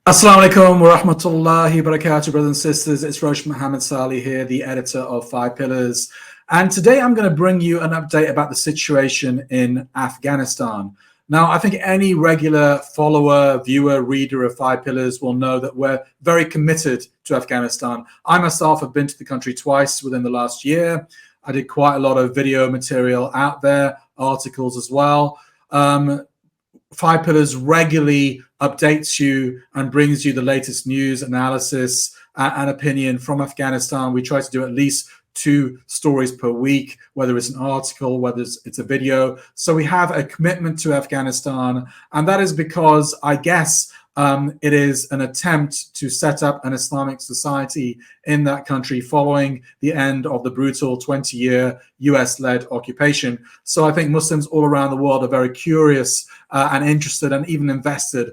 Assalamu alaikum wa rahmatullahi wa barakatuh, brothers and sisters. It's Roshan Muhammed Salih here, the editor of Five Pillars. And today I'm going to bring you an update about the situation in Afghanistan. Now, I think any regular follower, viewer, reader of Five Pillars will know that we're very committed to Afghanistan. I myself have been to the country twice within the last year. I did quite a lot of video material out there, articles as well. Five Pillars regularly updates you and brings you the latest news, analysis, and opinion from Afghanistan. We try to do at least 2 stories per week, whether it's an article, whether it's a video. So we have a commitment to Afghanistan, and that is because I guess it is an attempt to set up an Islamic society in that country following the end of the brutal 20-year US-led occupation. So I think Muslims all around the world are very curious and interested and even invested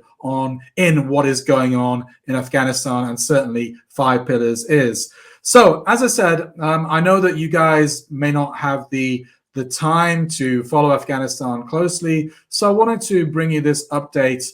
in what is going on in Afghanistan, and certainly Five Pillars is. So, as I said, I know that you guys may not have the time to follow Afghanistan closely, so I wanted to bring you this update,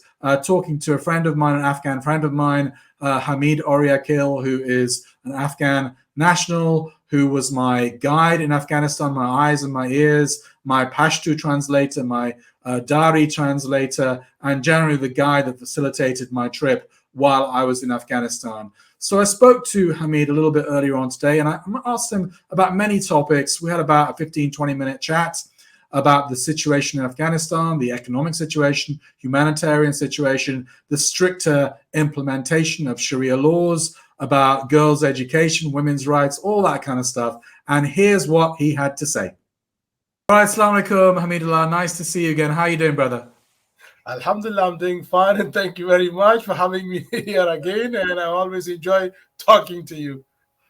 talking to a friend of mine, an Afghan friend of mine, Hameedullah Oryakhil, who is an Afghan national, who was my guide in Afghanistan, my eyes and my ears, my Pashto translator, my Dari translator, and generally the guy that facilitated my trip while I was in Afghanistan. So I spoke to Hameed a little bit earlier on today, and I asked him about many topics. We had about a 15, 20-minute chat about the situation in Afghanistan, the economic situation, humanitarian situation, the stricter implementation of Sharia laws, about girls' education, women's rights, all that kind of stuff. And here's what he had to say. All right, assalamu alaikum, Hameedullah. Nice to see you again. How are you doing, brother? Alhamdulillah, I'm doing fine, and thank you very much for having me here again. And I always enjoy talking to you.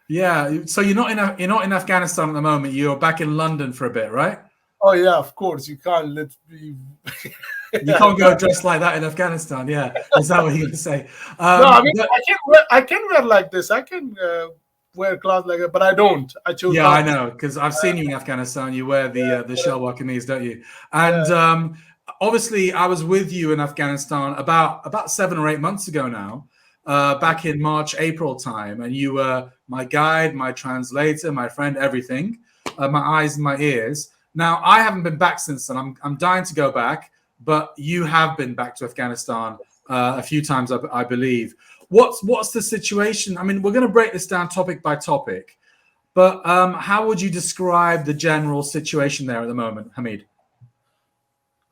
Yeah. So you're not in Afghanistan at the moment. You're back in London for a bit, right? Oh yeah, of course. You can't let me. You can't go dressed like that in Afghanistan. Yeah, is that what you're going to say? No, I mean, I can wear like this. I can wear clothes like that, but I don't. I chose. Yeah, I know, because I've seen you in Afghanistan. You wear the shalwar kameez, don't you? And obviously, I was with you in Afghanistan about 7 or 8 months ago now, back in March, April time, and you were my guide, my translator, my friend, everything, my eyes and my ears. Now, I haven't been back since then. I'm dying to go back, but you have been back to Afghanistan a few times, I believe. What's the situation? I mean, we're going to break this down topic by topic, but how would you describe the general situation there at the moment, Hameed?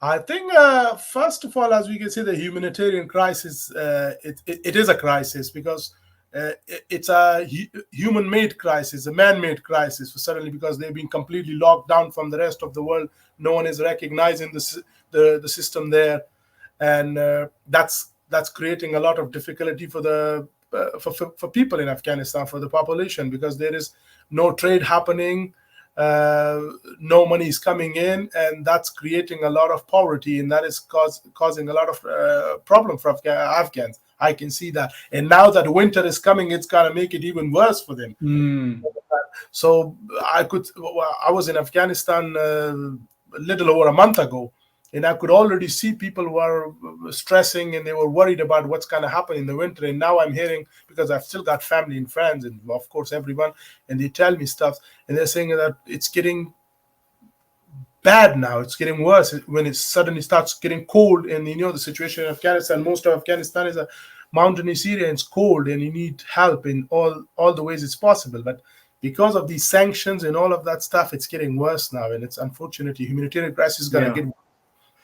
I think, first of all, as we can see, the humanitarian crisis, it is a crisis because it's a human-made crisis, a man-made crisis, certainly because they've been completely locked down from the rest of the world. No one is recognizing the system there, and that's creating a lot of difficulty for the for people in Afghanistan, for the population, because there is no trade happening. No money is coming in, and that's creating a lot of poverty, and that is causing a lot of problem for Afghans. I can see that, and now that winter is coming, it's gonna make it even worse for them. So I was in Afghanistan a little over a month ago, and I could already see people were stressing and they were worried about what's going to happen in the winter. And now I'm hearing, because I've still got family and friends and of course everyone, and they tell me stuff, and they're saying that it's getting bad now. It's getting worse when it suddenly starts getting cold. And the situation in Afghanistan, most of Afghanistan is a mountainous area, and it's cold, and you need help in all the ways it's possible. But because of these sanctions and all of that stuff, it's getting worse now, and it's unfortunately humanitarian crisis is going to get.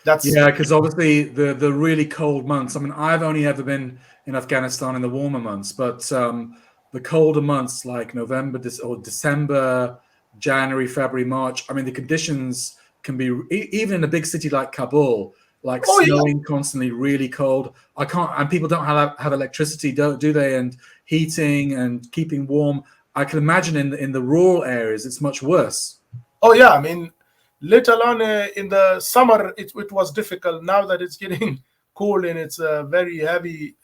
Because obviously the really cold months. I mean, I've only ever been in Afghanistan in the warmer months, but the colder months like November or December, January, February, March. I mean, the conditions can be even in a big city like Kabul, like snowing constantly, really cold. And people don't have electricity, do they? And heating and keeping warm. I can imagine in the rural areas, it's much worse. Oh yeah, I mean, let alone in the summer, it was difficult. Now that it's getting cold and it's a very heavy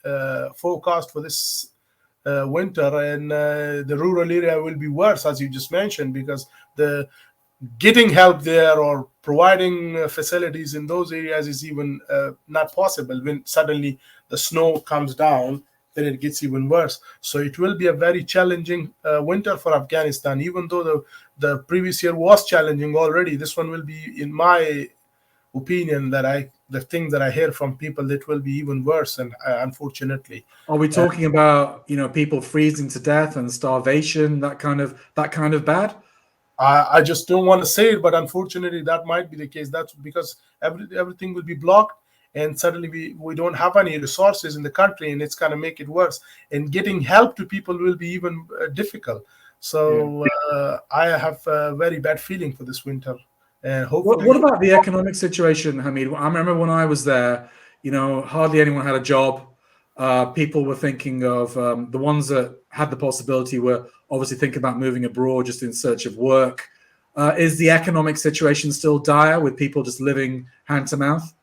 forecast for this winter, and the rural area will be worse, as you just mentioned, because the getting help there or providing facilities in those areas is even not possible when suddenly the snow comes down then it gets even worse. So it will be a very challenging winter for Afghanistan. Even though the previous year was challenging already, this one will be, in my opinion, the thing that I hear from people, that will be even worse. And unfortunately, Are we talking about, people freezing to death and starvation, that kind of bad? I just don't want to say it, but unfortunately, that might be the case. That's because everything will be blocked, and suddenly we don't have any resources in the country, and it's going to make it worse. And getting help to people will be even difficult. So I have a very bad feeling for this winter. And hopefully, What about the economic situation, Hameed? I remember when I was there, hardly anyone had a job. People were thinking of the ones that had the possibility were obviously thinking about moving abroad just in search of work. Is the economic situation still dire with people just living hand to mouth?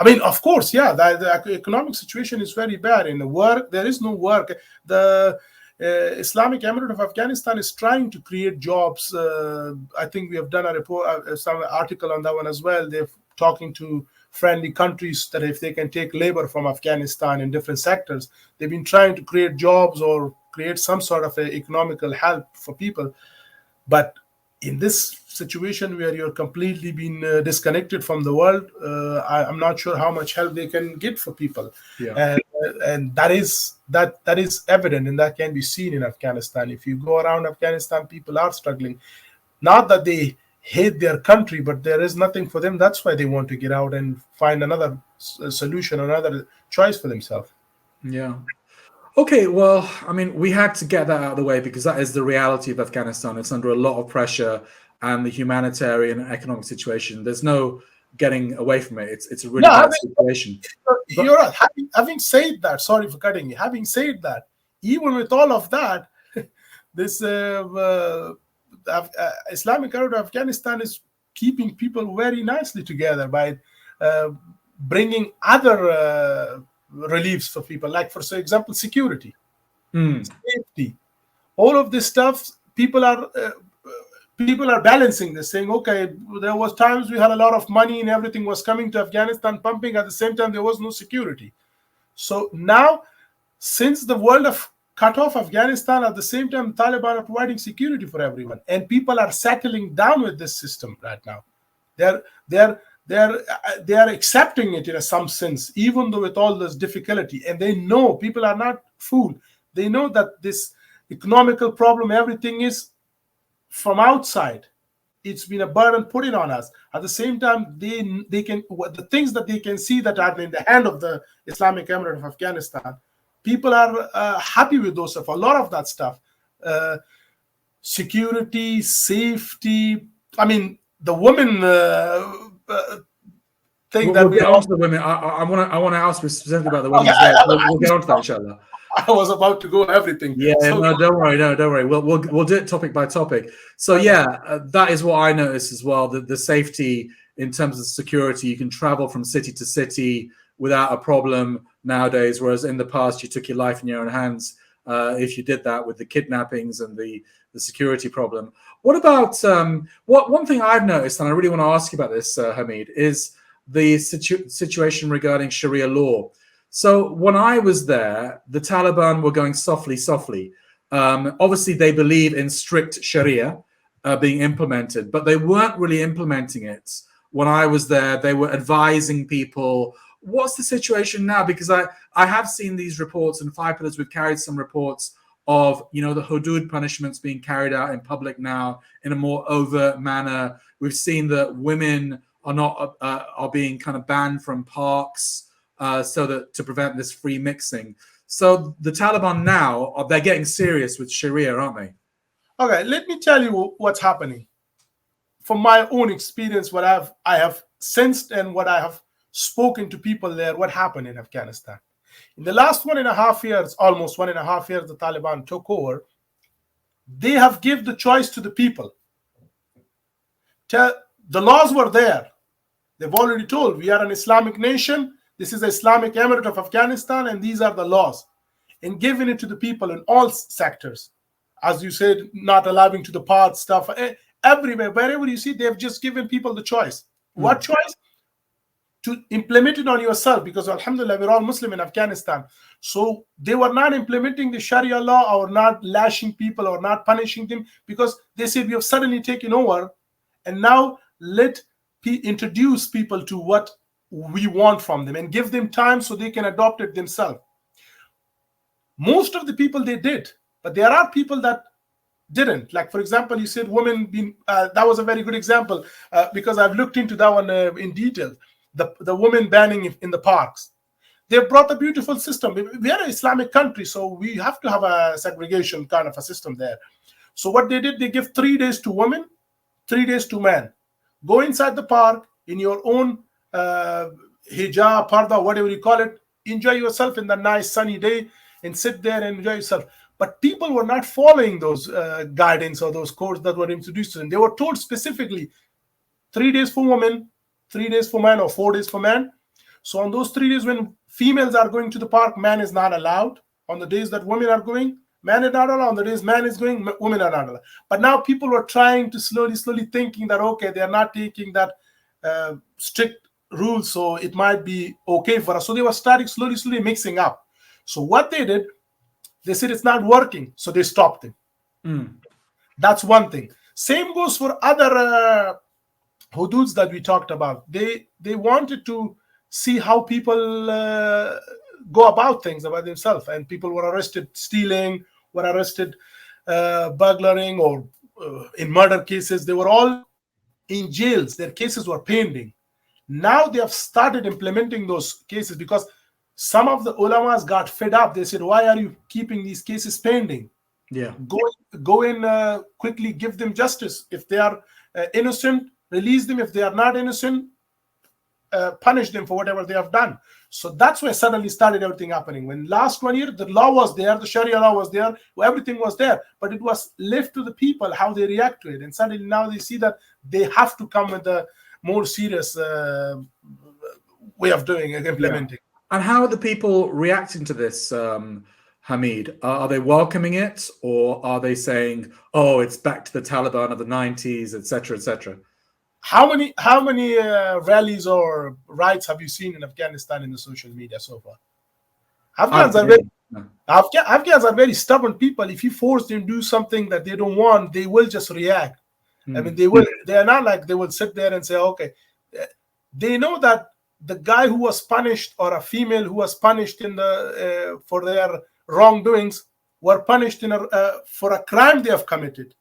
I mean, of course, yeah, the economic situation is very bad. In the work, there is no work. The Islamic Emirate of Afghanistan is trying to create jobs. I think we have done a report, some article on that one as well. They're talking to friendly countries that if they can take labor from Afghanistan in different sectors, they've been trying to create jobs or create some sort of economical help for people. But in this situation where you're completely been disconnected from the world, I'm not sure how much help they can get for people. Yeah. And that is evident, and that can be seen in Afghanistan. If you go around Afghanistan, people are struggling. Not that they hate their country, but there is nothing for them. That's why they want to get out and find another solution, another choice for themselves. Yeah. Okay, well, I mean, we had to get that out of the way because that is the reality of Afghanistan. It's under a lot of pressure, and the humanitarian and economic situation, there's no getting away from it. It's a really bad situation. You're right. Having said that, sorry for cutting you. Having said that, even with all of that, this Islamic Emirate of Afghanistan is keeping people very nicely together by bringing other reliefs for people, like for example, security, safety, all of this stuff. People are balancing this, saying, okay, there was times we had a lot of money and everything was coming to Afghanistan pumping. At the same time, there was no security. So now, since the world have cut off Afghanistan, at the same time, the Taliban are providing security for everyone, and people are settling down with this system right now. They are accepting it in some sense, even though with all this difficulty. And they know, people are not fooled. They know that this economical problem, everything is from outside. It's been a burden put in on us. At the same time, they can, the things that they can see that are in the hand of the Islamic Emirate of Afghanistan, people are happy with those stuff. A lot of that stuff, security, safety. I mean, the women thing we'll get on to the women. I want to ask specifically about the women. We'll get on to that, inshallah. I was about to go everything. Yeah, so, no, don't worry. We'll do it topic by topic. So yeah, that is what I noticed as well. The safety in terms of security, you can travel from city to city without a problem nowadays, whereas in the past you took your life in your own hands if you did that with the kidnappings and the security problem. What about one thing I've noticed, and I really want to ask you about this, Hameed, is the situation regarding Sharia law. So when I was there, the Taliban were going softly. Obviously, they believe in strict Sharia being implemented, but they weren't really implementing it. When I was there, they were advising people. What's the situation now? Because I have seen these reports, and Five Pillars, we've carried some reports of, the hudud punishments being carried out in public now in a more overt manner. We've seen that women are being kind of banned from parks. So that to prevent this free mixing. So the Taliban now, they're getting serious with Sharia, aren't they? Okay, let me tell you what's happening. From my own experience, what I have sensed and what I have spoken to people there, what happened in Afghanistan. In the last 1.5 years, almost 1.5 years, the Taliban took over. They have given the choice to the people. The laws were there. They've already told, we are an Islamic nation. This is the Islamic Emirate of Afghanistan, and these are the laws. And giving it to the people in all sectors. As you said, not allowing to the parts, stuff, everywhere, wherever you see, they've just given people the choice. What choice? to implement it on yourself, because alhamdulillah, we're all Muslim in Afghanistan. So they were not implementing the Sharia law, or not lashing people, or not punishing them, because they said we have suddenly taken over, and now let introduce people to what we want from them and give them time so they can adopt it themselves. Most of the people, they did, but there are people that didn't. Like, for example, you said women being, that was a very good example, because I've looked into that one in detail. The women banning in the parks. They brought a beautiful system. We are an Islamic country, so we have to have a segregation kind of a system there. So what they did, they give 3 days to women, 3 days to men. Go inside the park in your own hijab, parda, whatever you call it. Enjoy yourself in the nice sunny day and sit there and enjoy yourself. But people were not following those guidance or those codes that were introduced to them. They were told specifically 3 days for women, 3 days for men, or 4 days for men. So on those 3 days when females are going to the park, man is not allowed. On the days that women are going, man is not allowed. On the days man is going, women are not allowed. But now people were trying to slowly thinking that, okay, they are not taking that strict rules, so it might be okay for us. So they were starting slowly mixing up. So what they did, they said it's not working, so they stopped it. That's one thing. Same goes for other hududs that we talked about. They wanted to see how people go about things about themselves, and people were arrested stealing, were arrested burglaring, or in murder cases. They were all in jails. Their cases were pending. Now they have started implementing those cases, because some of the ulamas got fed up. They said, why are you keeping these cases pending? Yeah. Go in quickly, give them justice. If they are innocent, release them. If they are not innocent, punish them for whatever they have done. So that's where suddenly started everything happening. When last 1 year, the law was there, the Sharia law was there, everything was there, but it was left to the people how they react to it. And suddenly now they see that they have to come with a more serious way of doing and implementing. Yeah. And how are the people reacting to this, Hameed? Are they welcoming it, or are they saying, oh, it's back to the Taliban of the 90s, etc., etc.? How many rallies or riots have you seen in Afghanistan in the social media so far? Afghans are very stubborn people. If you force them to do something that they don't want, they will just react. I mean, they are not like they will sit there and say, okay. They know that the guy who was punished, or a female who was punished in the for their wrongdoings, were punished for a crime they have committed.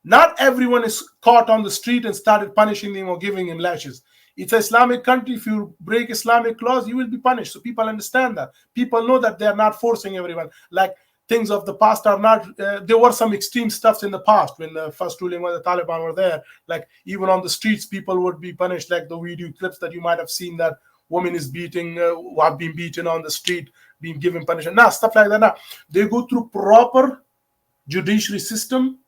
Not everyone is caught on the street and started punishing them or giving him lashes. It's an Islamic country. If you break Islamic laws, you will be punished. So people understand that. People know that they are not forcing everyone. Like, things of the past are not, there were some extreme stuffs in the past when the first ruling when the Taliban were there. Like, even on the streets, people would be punished, like the video clips that you might have seen, that woman is beating, who have been beaten on the street, being given punishment. Nah, stuff like that. Nah. They go through proper judiciary system.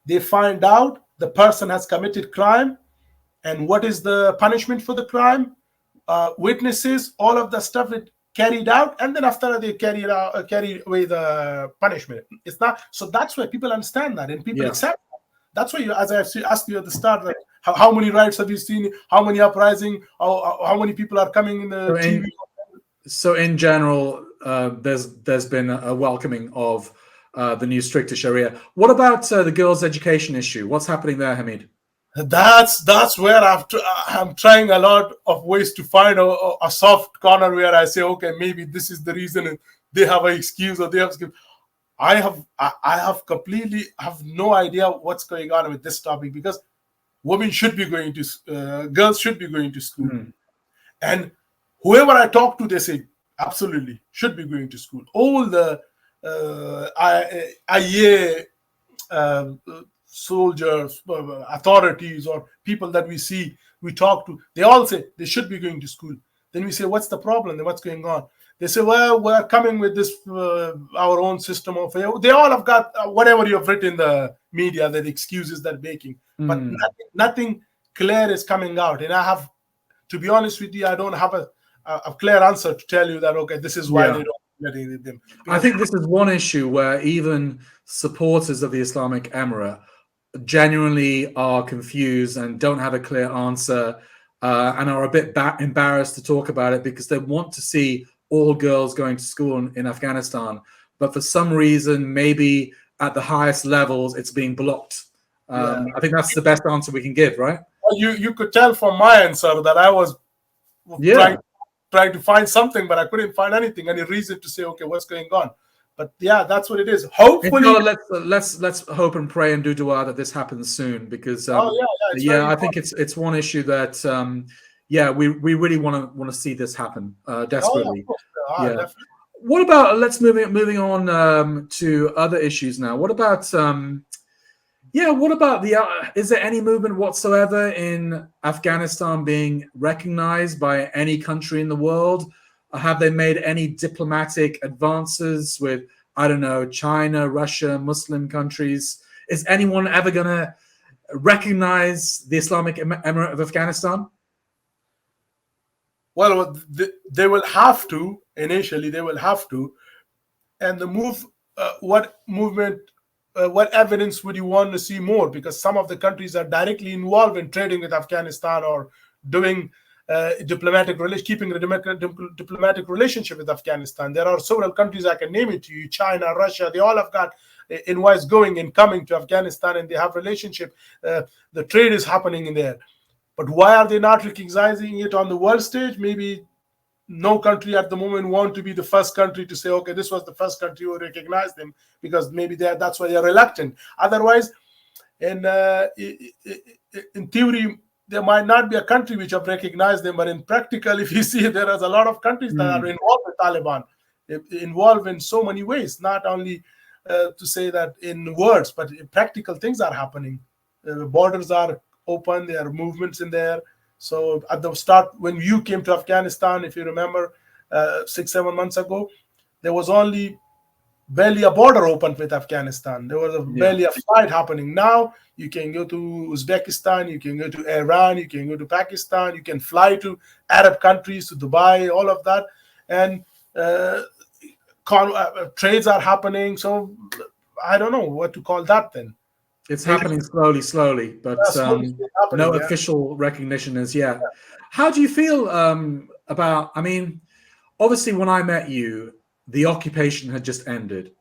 They find out the person has committed crime and what is the punishment for the crime, witnesses, all of the stuff it carried out, and then after they carry away the punishment. It's not so. That's why people understand that, and people accept that. That's why, as I asked you at the start, like, how many riots have you seen? How many uprising? How many people are coming in the TV? So in general, there's been a welcoming of the new stricter Sharia. What about the girls' education issue? What's happening there, Hameed? That's where I'm trying a lot of ways to find a soft corner where I say, okay, maybe this is the reason, and they have an excuse, or they have excuse. I have completely have no idea what's going on with this topic, because women should be going to girls should be going to school, and whoever I talk to, they say absolutely should be going to school. All the soldiers, authorities, or people that we talk to, they all say they should be going to school. Then we say, what's the problem? Then what's going on? They say, well, we're coming with this our own system of. They all have got whatever you have written in the media, that excuses they're making, but nothing clear is coming out. And I have, to be honest with you, I don't have a clear answer to tell you that, okay, this is why they don't. Them. I think this is one issue where even supporters of the Islamic Emirate genuinely are confused and don't have a clear answer. and are a bit embarrassed to talk about it because they want to see all girls going to school in Afghanistan. But for some reason, maybe at the highest levels, it's being blocked. I think that's the best answer we can give, right? Well, you could tell from my answer that I was trying to find something, but I couldn't find anything, any reason to say, okay, what's going on? But yeah, that's what it is. Hopefully, let's hope and pray and do dua that this happens soon, because I think it's one issue that we really want to see this happen desperately. Definitely. What about moving on to other issues now? What about is there any movement whatsoever in Afghanistan being recognized by any country in the world? Have they made any diplomatic advances with, I don't know, China, Russia, Muslim countries? Is anyone ever going to recognize the Islamic Emirate of Afghanistan? Well, they will have to. Initially, they will have to. And what evidence would you want to see more? Because some of the countries are directly involved in trading with Afghanistan or doing keeping a diplomatic relationship with Afghanistan. There are several countries I can name it to you: China, Russia. They all have got invites going and coming to Afghanistan, and they have relationship. The trade is happening in there. But why are they not recognizing it on the world stage? Maybe no country at the moment want to be the first country to say, okay, this was the first country who recognized them, because maybe that's why they're reluctant. Otherwise, in theory, there might not be a country which have recognized them, but in practical, if you see, there is a lot of countries that are involved with Taliban, involved in so many ways, not only to say that in words, but practical things are happening. Borders are open, there are movements in there. So at the start, when you came to Afghanistan, if you remember, 6-7 months ago, there was only barely a border open with Afghanistan. There was barely a flight happening. Now you can go to Uzbekistan, you can go to Iran, you can go to Pakistan, you can fly to Arab countries, to Dubai, all of that. And trades are happening. So I don't know what to call that then. It's happening slowly, but no official recognition as yet. How do you feel about, obviously when I met you, the occupation had just ended.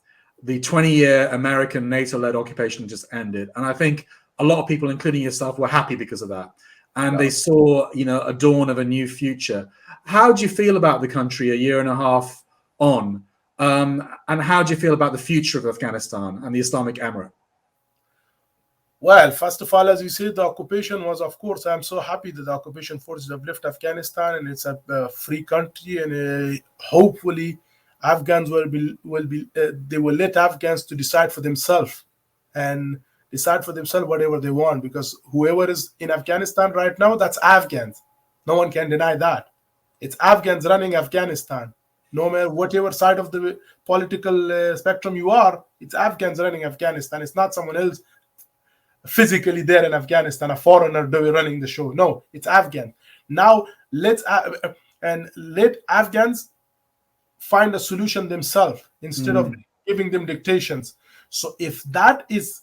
The 20-year American NATO-led occupation just ended. And I think a lot of people, including yourself, were happy because of that. And they saw, a dawn of a new future. How do you feel about the country a year and a half on? And how do you feel about the future of Afghanistan and the Islamic Emirate? Well, first of all, as you said, the occupation was, of course, I'm so happy that the occupation forces have left Afghanistan and it's a free country, and hopefully Afghans they will let Afghans to decide for themselves and decide for themselves whatever they want, because whoever is in Afghanistan right now, that's Afghans. No one can deny that. It's Afghans running Afghanistan. No matter whatever side of the political spectrum you are, it's Afghans running Afghanistan. It's not someone else physically there in Afghanistan, a foreigner running the show. No, it's Afghan. Now let Afghans find a solution themselves instead of giving them dictations. So if that is,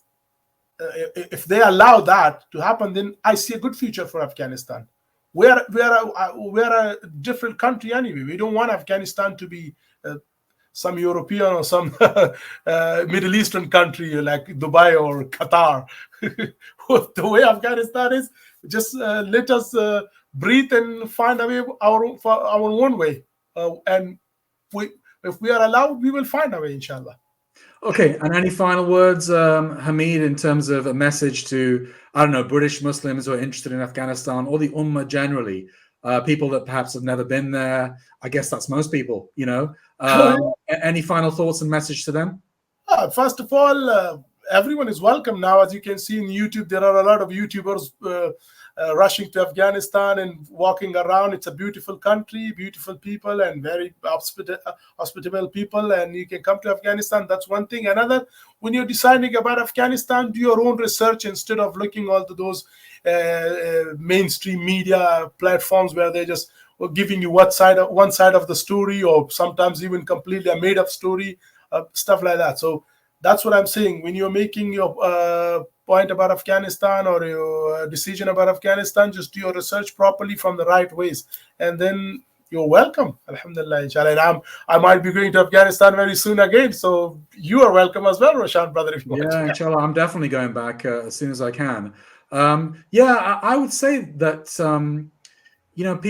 if they allow that to happen, then I see a good future for Afghanistan. We're a different country anyway. We don't want Afghanistan to be some European or some Middle Eastern country like Dubai or Qatar. The way Afghanistan is, just let us breathe and find a way our own way. And if we are allowed, we will find a way, inshallah. Okay, and any final words, Hameed, in terms of a message to, I don't know, British Muslims who are interested in Afghanistan, or the Ummah generally, people that perhaps have never been there? I guess that's most people, Any final thoughts and message to them? First of all, everyone is welcome now. As you can see in YouTube, there are a lot of YouTubers rushing to Afghanistan and walking around. It's a beautiful country, beautiful people, and very hospitable people. And you can come to Afghanistan. That's one thing. Another, when you're deciding about Afghanistan, do your own research instead of looking all to those mainstream media platforms where they just giving you one side of the story, or sometimes even completely a made-up story, stuff like that. So that's what I'm saying. When you're making your point about Afghanistan or your decision about Afghanistan, just do your research properly from the right ways, and then you're welcome. Alhamdulillah, inshallah. And I might be going to Afghanistan very soon again, so you are welcome as well, Roshan, brother. If you want Yeah, to. inshallah, I'm definitely going back as soon as I can. Yeah, I would say that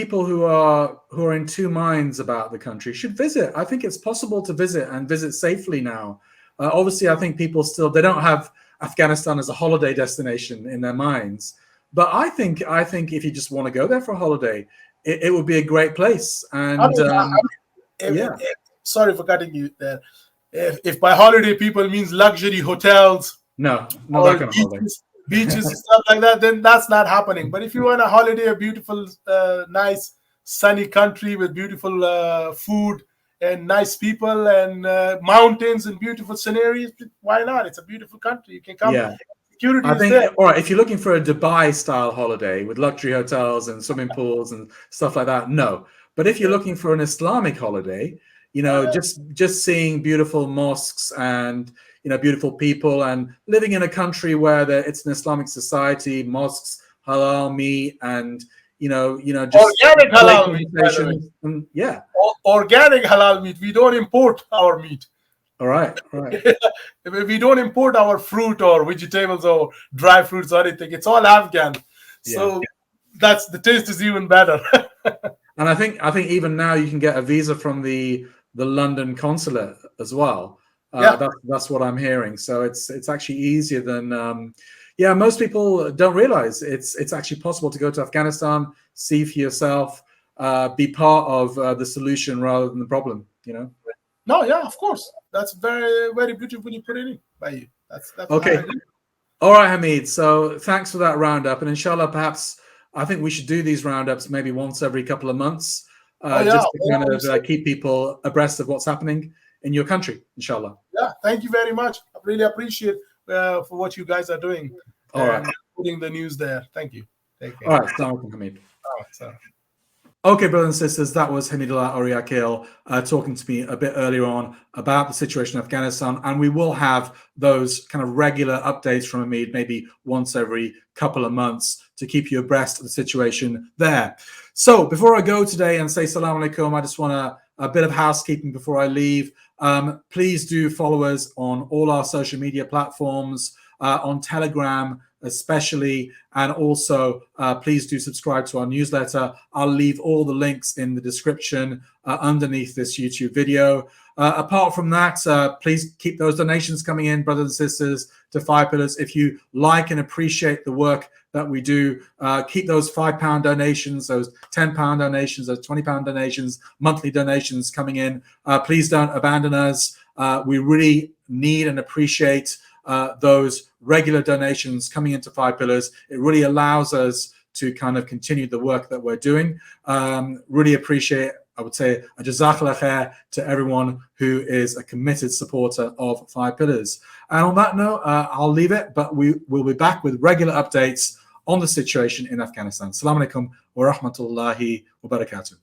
people who are in two minds about the country should visit. I think it's possible to visit and visit safely now. Obviously, I think people still they don't have Afghanistan as a holiday destination in their minds, but I think if you just want to go there for a holiday, it would be a great place. And Sorry for cutting you there. If by holiday people means luxury hotels, no, not that kind of holiday. Beaches and stuff like that, then that's not happening. But if you want a holiday, a beautiful, nice, sunny country with beautiful food and nice people and mountains and beautiful scenarios, why not? It's a beautiful country. You can come. Yeah. Security I is think, there. all right, if you're looking for a Dubai-style holiday with luxury hotels and swimming pools and stuff like that, no. But if you're looking for an Islamic holiday, just seeing beautiful mosques and beautiful people and living in a country where it's an Islamic society, mosques, halal meat, and just organic halal meat. And, yeah, organic halal meat. We don't import our meat. All right. We don't import our fruit or vegetables or dry fruits or anything. It's all Afghan. So that's the taste is even better. And I think even now you can get a visa from the London consulate as well. That's what I'm hearing. So it's actually easier than most people don't realize it's actually possible to go to Afghanistan, see for yourself, be part of the solution rather than the problem. No, yeah, of course. That's very, very beautifully put in by you. That's okay. All right, Hameed. So thanks for that roundup, and inshallah, perhaps I think we should do these roundups maybe once every couple of months, just to kind of keep people abreast of what's happening in your country. Inshallah. Yeah, thank you very much. I really appreciate for what you guys are doing. All right, putting the news there. Thank you. Take care. All right, assalamu alaikum, Hameed. Sorry. Okay, brothers and sisters, that was Hameedullah Oryakhil talking to me a bit earlier on about the situation in Afghanistan, and we will have those kind of regular updates from Hameed maybe once every couple of months to keep you abreast of the situation there. So before I go today and say salam alaikum, I just want a bit of housekeeping before I leave. Please do follow us on all our social media platforms, on Telegram especially, and also please do subscribe to our newsletter. I'll leave all the links in the description underneath this YouTube video. Apart from that, please keep those donations coming in, brothers and sisters, to Five Pillars. If you like and appreciate the work that we do, keep those £5 donations, those £10 donations, those £20 donations, monthly donations coming in. Please don't abandon us. We really need and appreciate those regular donations coming into Five Pillars. It really allows us to kind of continue the work that we're doing. Really appreciate, I would say, a jazakallah khair to everyone who is a committed supporter of Five Pillars. And on that note, I'll leave it, but we will be back with regular updates on the situation in Afghanistan. Assalamu alaikum wa rahmatullahi wa barakatuh.